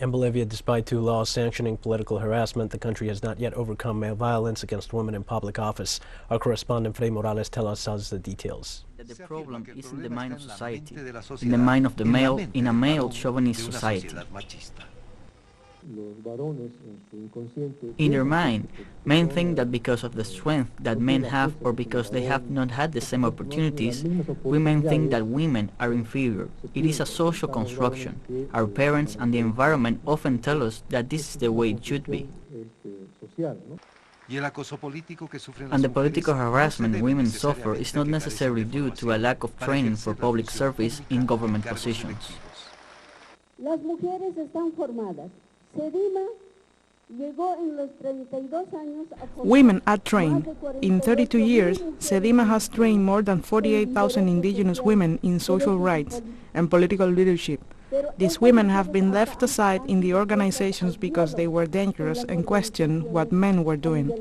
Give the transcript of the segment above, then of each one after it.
In Bolivia, despite two laws sanctioning political harassment, the country has not yet overcome male violence against women in public office. Our correspondent Freddy Morales tells us the details. The problem is in the mind of society, in the mind of the male, in a male chauvinist society. In their mind, men think that because of the strength that men have or because they have not had the same opportunities, women think that women are inferior. It is a social construction. Our parents and the environment often tell us that this is the way it should be. And the political harassment women suffer is not necessarily due to a lack of training for public service in government positions. Women are trained. In 32 years, SEDIMA has trained more than 48,000 indigenous women in social rights and political leadership. These women have been left aside in the organizations because they were dangerous and questioned what men were doing.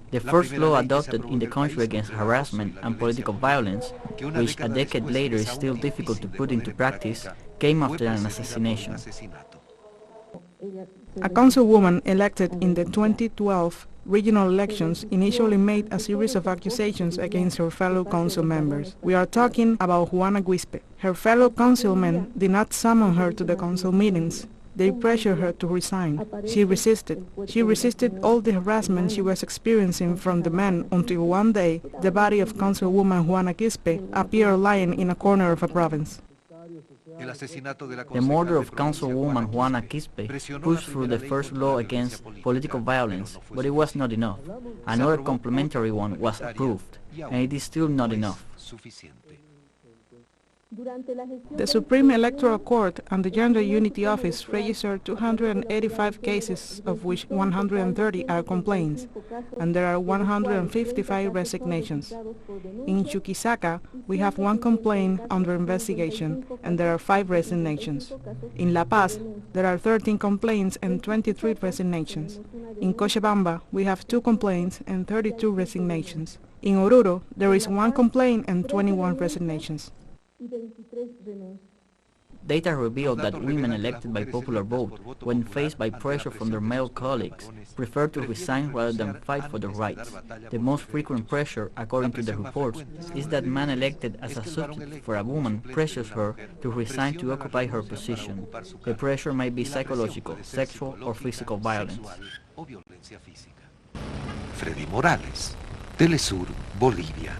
The first law adopted in the country against harassment and political violence, which a decade later is still difficult to put into practice, came after an assassination. A councilwoman elected in the 2012 regional elections initially made a series of accusations against her fellow council members. We are talking about Juana Guispe. Her fellow councilmen did not summon her to the council meetings. They pressured her to resign. She resisted. She resisted all the harassment she was experiencing from the men until one day the body of Councilwoman Juana Guispe appeared lying in a corner of a province. The murder of Councilwoman Juana Quispe pushed through the first law against political violence, but it was not enough. Another complementary one was approved, and it is still not enough. The Supreme Electoral Court and the Gender Unity Office registered 285 cases, of which 130 are complaints, and there are 155 resignations. In Chuquisaca, we have one complaint under investigation, and there are 5 resignations. In La Paz, there are 13 complaints and 23 resignations. In Cochabamba, we have 2 complaints and 32 resignations. In Oruro, there is 1 complaint and 21 resignations. Data revealed that women elected by popular vote, when faced by pressure from their male colleagues, prefer to resign rather than fight for their rights. The most frequent pressure, according to the reports, is that man elected as a substitute for a woman pressures her to resign to occupy her position. The pressure may be psychological, sexual, or physical violence. Freddy Morales, teleSUR, Bolivia.